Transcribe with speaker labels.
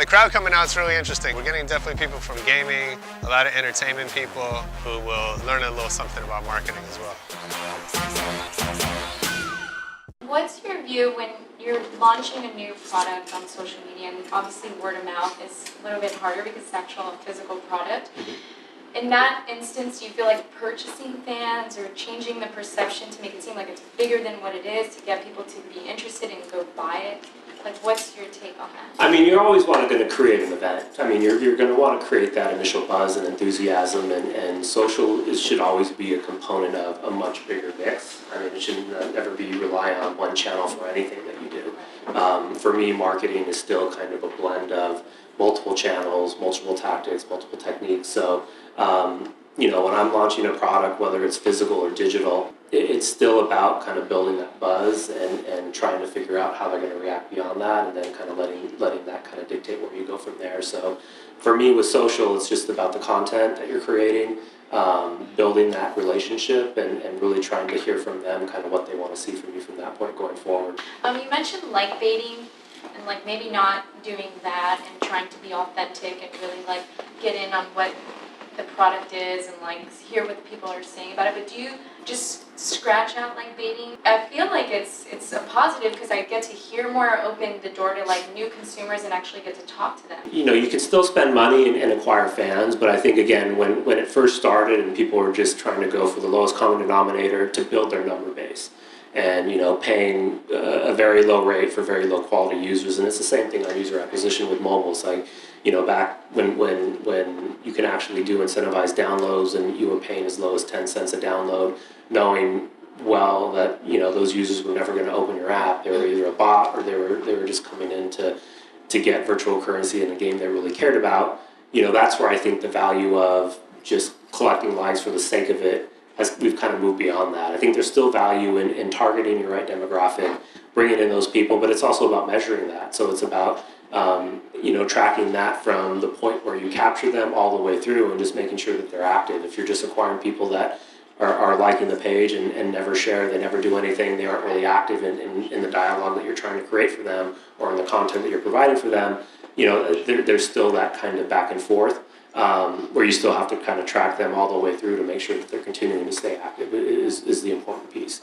Speaker 1: the crowd coming out is really interesting. We're getting definitely people from gaming, a lot of entertainment people who will learn a little something about marketing as well.
Speaker 2: What's your view when you're launching a new product on social media, and obviously word of mouth is a little bit harder because it's actual physical product. In that instance, do you feel like purchasing fans or changing the perception to make it seem like it's bigger than what it is to get people to be interested and go buy it? Like, what's your take on that?
Speaker 3: I mean, you're always going to create an event. I mean, you're going to want to create that initial buzz and enthusiasm, and social should always be a component of a much bigger mix. I mean, it shouldn't ever be rely on one channel for anything that you do. For me, marketing is still kind of a blend of multiple channels, multiple tactics, multiple techniques. So, you know, when I'm launching a product, whether it's physical or digital, it's still about kind of building that buzz and trying to figure out how they're going to react beyond that, and then kind of letting that kind of dictate where you go from there. So for me with social, it's just about the content that you're creating, building that relationship, and really trying to hear from them kind of what they want to see from you from that point going forward.
Speaker 2: You mentioned like baiting and like maybe not doing that and trying to be authentic and really like get in on what the product is and like hear what people are saying about it, but do you just scratch out like baiting? I feel like it's a positive because I get to hear more, open the door to like new consumers and actually get to talk to them.
Speaker 3: You know, you can still spend money and acquire fans, but I think again, when it first started and people were just trying to go for the lowest common denominator to build their number base, and you know, paying a very low rate for very low quality users, and it's the same thing on user acquisition with mobile. It's like, you know, back when you can actually do incentivized downloads and you were paying as low as 10 cents a download, knowing well that, you know, those users were never going to open your app. They were either a bot or they were just coming in to get virtual currency in a game they really cared about. You know, that's where I think the value of just collecting likes for the sake of it, we've kind of moved beyond that. I think there's still value in targeting your right demographic, bringing in those people, but it's also about measuring that. So it's about you know, tracking that from the point where you capture them all the way through and just making sure that they're active. If you're just acquiring people that are liking the page and never share, they never do anything, they aren't really active in the dialogue that you're trying to create for them or in the content that you're providing for them, you know, there's still that kind of back and forth where you still have to kind of track them all the way through to make sure that they're continuing to stay active is the important piece.